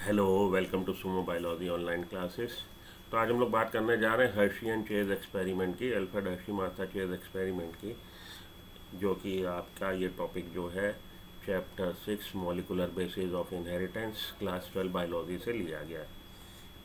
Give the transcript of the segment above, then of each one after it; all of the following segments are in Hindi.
Hello, welcome to Sumo biology online classes. तो आज हम लोग बात करने जा रहे हैं हर्शी एंड चेज एक्सपेरिमेंट की, Alfred Hershey Martha Chase experiment की, जो कि आपका ये टॉपिक जो है chapter 6 molecular basis of inheritance class 12 biology से लिया गया है।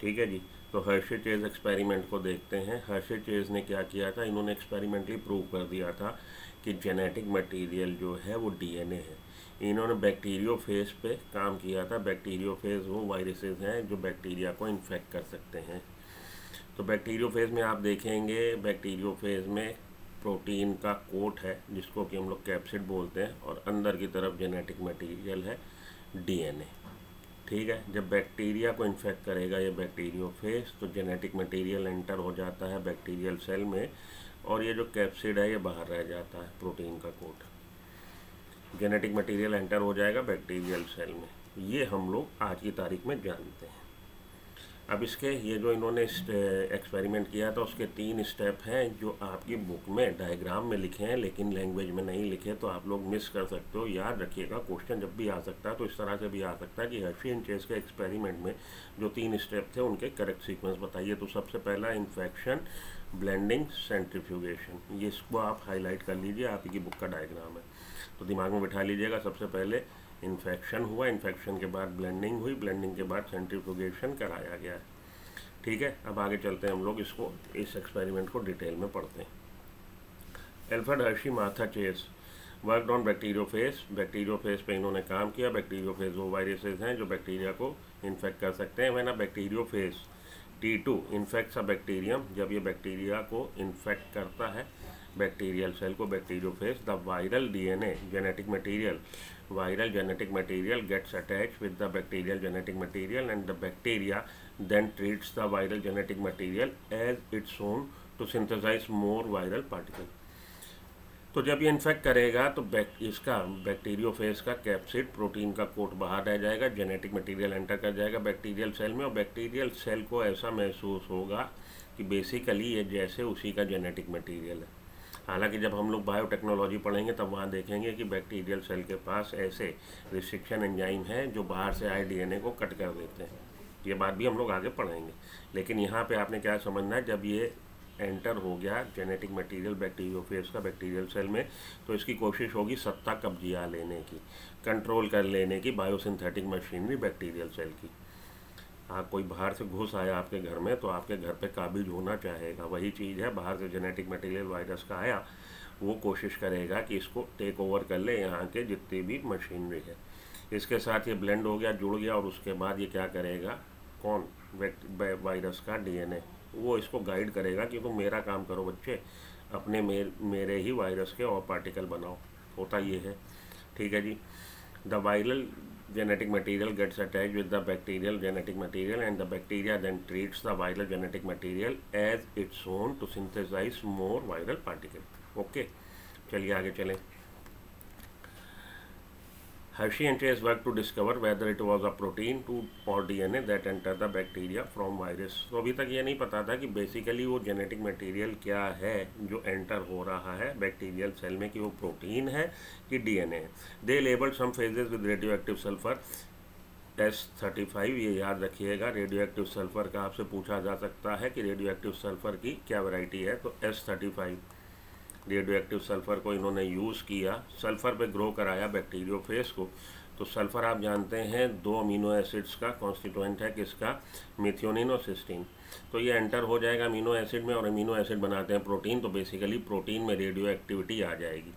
ठीक है जी। तो हर्शी चेज एक्सपेरिमेंट को देखते हैं। हर्शी चेज ने क्या किया था, इन्होंने एक्सपेरिमेंटली प्रूव कर दिया था कि जेनेटिक मटेरियल जो है वो डीएनए है। इन्होंने बैक्टीरियोफेज पे काम किया था। बैक्टीरियोफेज वो वायरसेस हैं जो बैक्टीरिया को इन्फेक्ट कर सकते हैं। तो बैक्टीरियोफेज में आप देखेंगे, बैक्टीरियोफेज में प्रोटीन का कोट है जिसको कि हम लोग कैप्सिड बोलते हैं, और अंदर की तरफ जेनेटिक मटेरियल है डीएनए। ठीक है। जब बैक्टीरिया को इन्फेक्ट करेगा ये बैक्टीरियोफेज, तो जेनेटिक मटेरियल एंटर हो जाता है बैक्टीरियल सेल में, और ये जो कैप्सिड है ये बाहर रह जाता है, प्रोटीन का कोट। जेनेटिक मटेरियल एंटर हो जाएगा बैक्टीरियल सेल में। ये हम लोग आज की तारीख में जानते हैं। अब इसके ये जो इन्होंने एक्सपेरिमेंट किया था उसके 3 स्टेप हैं जो आपकी बुक में डायग्राम में लिखे हैं, लेकिन लैंग्वेज में नहीं लिखे, तो आप लोग मिस कर सकते हो। याद रखिएगा, क्वेश्चन जब भी आ सकता है तो इस तरह से भी आ सकता है कि हर्शी एंड चेज के एक्सपेरिमेंट में जो 3 स्टेप थे उनके करेक्ट सीक्वेंस बताइए। तो सबसे पहला इन्फेक्शन, ब्लेंडिंग, सेंट्रीफ्यूगेशन, ये इसको आप हाईलाइट कर लीजिए, आप ही की बुक का डायग्राम है तो दिमाग में बिठा लीजिएगा। सबसे पहले इन्फेक्शन हुआ, इन्फेक्शन के बाद ब्लेंडिंग हुई, ब्लेंडिंग के बाद सेंट्रीफ्यूगेशन कराया गया है। ठीक है। अब आगे चलते हैं, हम लोग इसको इस एक्सपेरिमेंट को डिटेल में पढ़ते हैं। Alfred Hershey Martha chase worked on bacteriophage. Bacteriophage पे इन्होंने काम किया। बैक्टीरियोफेज वो वायरसेस हैं जो बैक्टीरिया को इन्फेक्ट कर सकते हैं। When a bacteriophage T2 infects a bacterium, जब ये बैक्टीरिया को इन्फेक्ट करता है बैक्टीरियल सेल को, bacteriophage, the viral DNA genetic material, viral genetic material gets attached with the bacterial genetic material, and the bacteria then treats the viral genetic material as its own to synthesize more viral particle। तो जब ये इन्फेक्ट करेगा तो इसका बैक्टीरियोफेज का कैप्सिड प्रोटीन का कोट बाहर रह जाएगा, जेनेटिक मटेरियल एंटर कर जाएगा बैक्टीरियल सेल में, और बैक्टीरियल सेल को ऐसा महसूस होगा कि बेसिकली ये जैसे उसी का जेनेटिक मटेरियल है। हालांकि जब हम लोग बायोटेक्नोलॉजी पढ़ेंगे तब वहाँ देखेंगे कि बैक्टीरियल सेल के पास ऐसे रिस्ट्रिक्शन एंजाइम हैं जो बाहर से आए डीएनए को कट कर देते हैं। ये बात भी हम लोग आगे पढ़ेंगे, लेकिन यहाँ पे आपने क्या समझना है, जब ये एंटर हो गया जेनेटिक मटेरियल बैक्टीरियोफेज का बैक्टीरियल सेल में, तो इसकी कोशिश होगी सत्ता कब्जिया लेने की, कंट्रोल कर लेने की बायोसिंथेटिक मशीनरी बैक्टीरियल सेल की। कोई बाहर से घुस आया आपके घर में तो आपके घर पे काबिज होना चाहेगा। वही चीज़ है, बाहर से जेनेटिक मटेरियल वायरस का आया, वो कोशिश करेगा कि इसको टेक ओवर कर ले यहाँ के जितनी भी मशीनरी है। इसके साथ ये ब्लेंड हो गया, जुड़ गया, और उसके बाद ये क्या करेगा, कौन, वायरस का डीएनए, वो इसको गाइड करेगा कि तुम मेरा काम करो बच्चे, अपने मेरे ही वायरस के और पार्टिकल बनाओ। होता ये है। ठीक है जी। The viral genetic material gets attached with the bacterial genetic material, and the bacteria then treats the viral genetic material as its own to synthesize more viral particle। Okay, चलिए आगे चलें। Hershey and Chase worked to discover whether it was a protein to or DNA that entered the bacteria from virus। तो अभी तक ये नहीं पता था कि बेसिकली वो जेनेटिक मटेरियल क्या है जो एंटर हो रहा है बैक्टीरियल सेल में, कि वो प्रोटीन है कि डीएनए है। They labelled some phages with radioactive sulphur S35। ये याद रखिएगा, रेडियो एक्टिव सल्फर का आपसे पूछा जा सकता है कि रेडियो एक्टिव सल्फर की क्या वैरायटी है, तो S35 रेडियो एक्टिव सल्फ़र को इन्होंने यूज़ किया, सल्फ़र पे ग्रो कराया बैक्टीरियोफेज को। तो सल्फ़र आप जानते हैं 2 अमीनो एसिड्स का कॉन्स्टिट्यूएंट है, किसका, मिथियोनिन और सिस्टीन। तो ये एंटर हो जाएगा अमीनो एसिड में, और अमीनो एसिड बनाते हैं प्रोटीन, तो बेसिकली प्रोटीन में रेडियो एक्टिविटी आ जाएगी।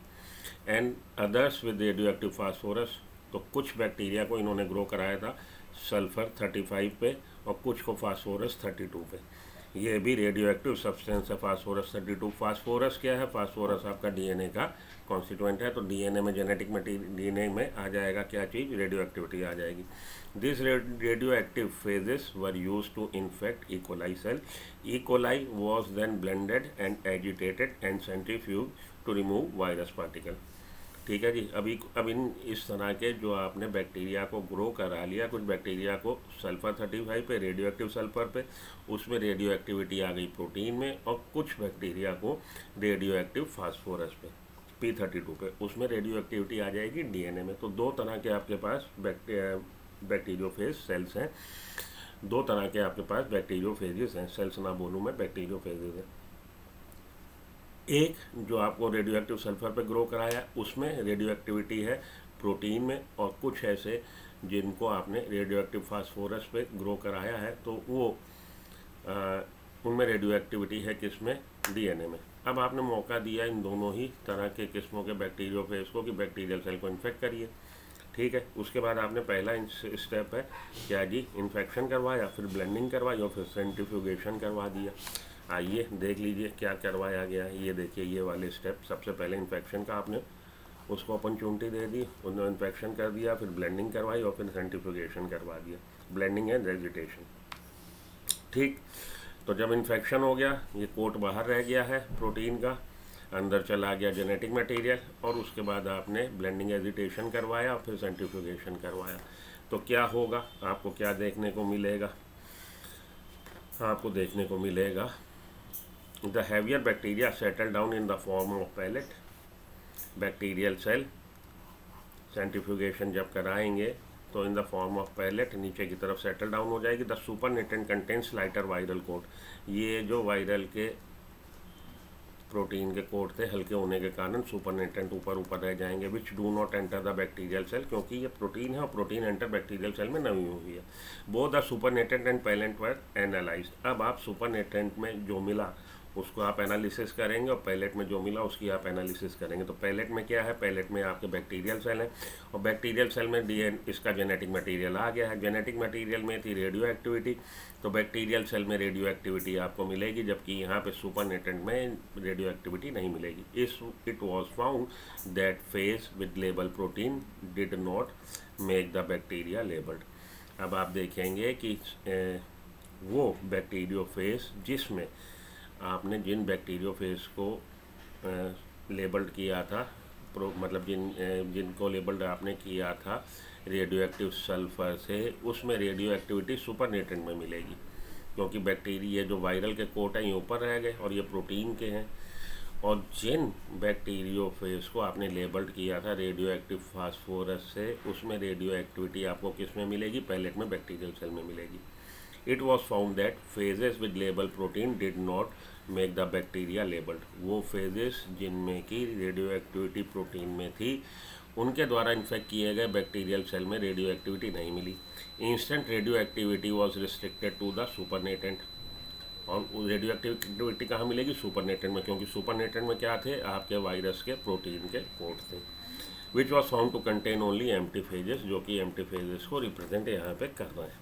And others with radio active phosphorus. तो कुछ बैक्टीरिया को इन्होंने ग्रो कराया था सल्फ़र 35 पे, और कुछ को फास्फोरस 32 पे। ये भी रेडियो एक्टिव सब्सटेंस है फास्फोरस 32। फास्फोरस क्या है, फास्फोरस आपका डीएनए का कॉन्स्टिट्यूएंट है, तो डीएनए में जेनेटिक मटीरियल, डीएनए में आ जाएगा क्या चीज़, रेडियो एक्टिविटी आ जाएगी। This radioactive phages were used to infect E coli cell. E coli was then blended and agitated and centrifuge to remove virus particle. ठीक है जी। अब इन इस तरह के जो आपने बैक्टीरिया को ग्रो करा लिया, कुछ बैक्टीरिया को सल्फ़र 35 पे, रेडियो एक्टिव सल्फ़र पे, उसमें रेडियो एक्टिविटी आ गई प्रोटीन में, और कुछ बैक्टीरिया को रेडियो एक्टिव फास्फोरस पे P32 पे, उसमें रेडियो एक्टिविटी आ जाएगी डीएनए में। तो 2 तरह के आपके पास बैक्टीरियोफेज सेल्स हैं। दो तरह के आपके पास बैक्टीरियोफेजेस हैं, सेल्स ना बोलूँ मैं, बैक्टीरियोफेजेस हैं। एक जो आपको रेडियो एक्टिव सल्फर पे ग्रो कराया, उसमें रेडियो एक्टिविटी है प्रोटीन में, और कुछ ऐसे जिनको आपने रेडियो एक्टिव फास्फोरस पे ग्रो कराया है तो वो उनमें रेडियो एक्टिविटी है किसमें, डीएनए में। अब आपने मौका दिया इन दोनों ही तरह के किस्मों के बैक्टीरियोफेज को कि बैक्टीरियल सेल को इन्फेक्ट करिए, ठीक है। उसके बाद आपने पहला स्टेप है क्या जी, इन्फेक्शन करवाया, फिर ब्लेंडिंग करवाई और फिर सेंट्रीफ्यूगेशन करवा दिया। आइए देख लीजिए क्या करवाया गया है। ये देखिए ये वाले स्टेप, सबसे पहले इन्फेक्शन का आपने उसको अपॉर्चुनिटी दे दी, उन्होंने इन्फेक्शन कर दिया, फिर ब्लेंडिंग करवाई और फिर सेंट्रीफ्यूगेशन करवा दिया, ब्लेंडिंग एंड एजिटेशन, ठीक। तो जब इन्फेक्शन हो गया, ये कोट बाहर रह गया है प्रोटीन का, अंदर चला गया जेनेटिक मटेरियल, और उसके बाद आपने ब्लेंडिंग एजिटेशन करवाया और फिर सेंट्रीफ्यूगेशन करवाया, तो क्या होगा, आपको क्या देखने को मिलेगा, आपको देखने को मिलेगा the heavier bacteria settle down in the form of pellet bacterial cell. Centrifugation जब कराएंगे तो in the form of pellet नीचे की तरफ सेटल डाउन हो जाएगी। The supernatant contents lighter viral coat, ये जो वायरल के प्रोटीन के कोट थे हल्के होने के कारण सुपरनेटेंट ऊपर ऊपर रह जाएंगे, which do not enter the bacterial cell, क्योंकि ये प्रोटीन है और प्रोटीन एंटर बैक्टीरियल सेल में नहीं हुई है। Both the supernatant and pellet were analysed. अब आप सुपरनेटेंट में जो मिला उसको आप एनालिसिस करेंगे और पैलेट में जो मिला उसकी आप एनालिसिस करेंगे। तो पैलेट में क्या है, पैलेट में आपके बैक्टीरियल सेल हैं, और बैक्टीरियल सेल में इसका जेनेटिक मटेरियल आ गया है। जेनेटिक मटेरियल में थी रेडियो एक्टिविटी, तो बैक्टीरियल सेल में रेडियो एक्टिविटी आपको मिलेगी, जबकि यहाँ पे सुपरनेटेंट में रेडियो एक्टिविटी नहीं मिलेगी। It was found that phase with label protein did not make the bacteria labelled. अब आप देखेंगे कि वो बैक्टीरियोफेज जिसमें आपने जिन बैक्टीरियोफेज को लेबल्ड किया था, मतलब जिनको लेबल्ड आपने किया था रेडियो एक्टिव सल्फर से, उसमें रेडियो एक्टिविटी सुपरनेटेंट में मिलेगी, क्योंकि बैक्टीरिया जो वायरल के कोट हैं ये ऊपर रह गए और ये प्रोटीन के हैं। और जिन बैक्टीरियोफेज को आपने लेबल्ड किया था रेडियो एक्टिव फास्फोरस से, उसमें रेडियो एक्टिविटी आपको किस में मिलेगी, पैलेट में बैक्टीरियल सेल में मिलेगी। It was found that phases with label protein did not make the bacteria labelled. वो फेजेस जिनमें की रेडियो एक्टिविटी प्रोटीन में थी, उनके द्वारा इन्फेक्ट किए गए बैक्टीरियल सेल में रेडियो एक्टिविटी नहीं मिली। Instant radioactivity was restricted to the supernatant. और रेडियो एक्टिविटी कहाँ मिलेगी, सुपरनेटेंट में, क्योंकि सुपरनेटेंट में क्या थे, आपके वायरस के प्रोटीन के कोट थे। Which was found to contain only empty phages, जो कि एम्प्टी फेजेस को रिप्रेजेंट यहाँ पे कर रहे हैं।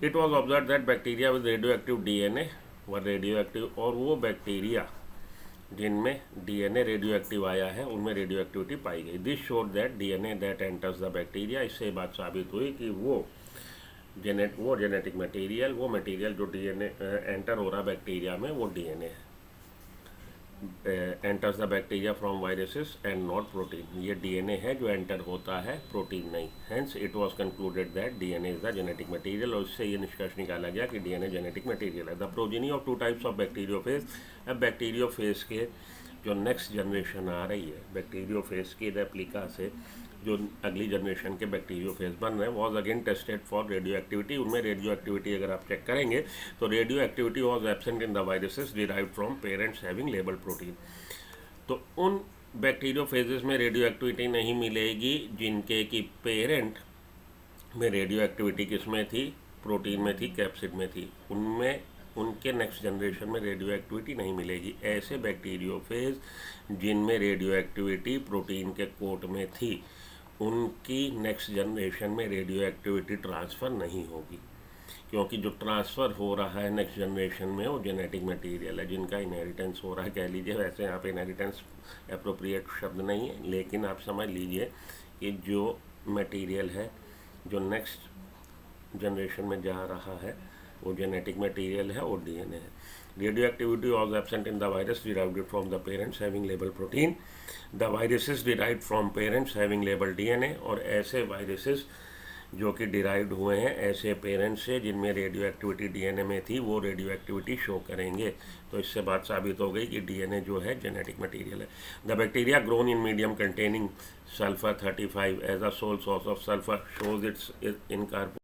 It was observe that bacteria with radio active DNA व रेडियो एक्टिव, और वो बैक्टीरिया जिनमें डीएनए रेडियो एक्टिव आया है उनमें रेडियो एक्टिविटी पाई गई। This showed that DNA that enters the bacteria, इससे बात साबित हुई कि वो जेनेटिक मटेरियल, वो मटेरियल जो डीएनए एंटर हो रहा बैक्टीरिया में, वो डीएनए है। Enters the bacteria from viruses and not protein, ये डीएनए है जो एंटर होता है, प्रोटीन नहीं। Hence it was concluded that DNA is the genetic material, और इससे ये निष्कर्ष निकाला गया कि डीएनए जेनेटिक मटेरियल है। The progeny of two types of bacteriophage, अब बैक्टीरियोफेज के जो नेक्स्ट जनरेशन आ रही है, बैक्टीरियोफेज की रेप्लिका से जो अगली जनरेशन के बैक्टीरियोफेज बन रहे हैं, was again tested for radio activity. उनमें रेडियो एक्टिविटी अगर आप चेक करेंगे तो radio activity was absent in the viruses derived from parents having label protein. तो उन बैक्टीरियोफेजेस में रेडियो एक्टिविटी नहीं मिलेगी जिनके कि पेरेंट में रेडियो एक्टिविटी किस में थी, प्रोटीन में थी, कैप्सिड में थी, उनमें उनके नेक्स्ट जनरेशन में रेडियो एक्टिविटी नहीं मिलेगी। ऐसे बैक्टीरियोफेज जिनमें रेडियो एक्टिविटी प्रोटीन के कोट में थी, उनकी नेक्स्ट जनरेशन में रेडियो एक्टिविटी ट्रांसफ़र नहीं होगी, क्योंकि जो ट्रांसफ़र हो रहा है नेक्स्ट जनरेशन में वो जेनेटिक मटेरियल है जिनका इनहेरिटेंस हो रहा है, कह लीजिए। वैसे यहाँ पे इनहेरिटेंस एप्रोप्रिएट शब्द नहीं है, लेकिन आप समझ लीजिए कि जो मटेरियल है जो नेक्स्ट जनरेशन में जा रहा है वो जेनेटिक मटेरियल है, वो डीएनए है। Radio activity was absent in the virus derived from the parents having label protein, the viruses derived from parents having label DNA, और ऐसे वायरसेस जो कि डिराइव्ड हुए हैं ऐसे पेरेंट्स से जिनमें रेडियो एक्टिविटी डीएनए में थी, वो रेडियो एक्टिविटी शो करेंगे। तो इससे बात साबित हो गई कि डीएनए जो है जेनेटिक मटेरियल है। The bacteria grown in medium containing sulphur 35 as a sole source of sulphur shows its in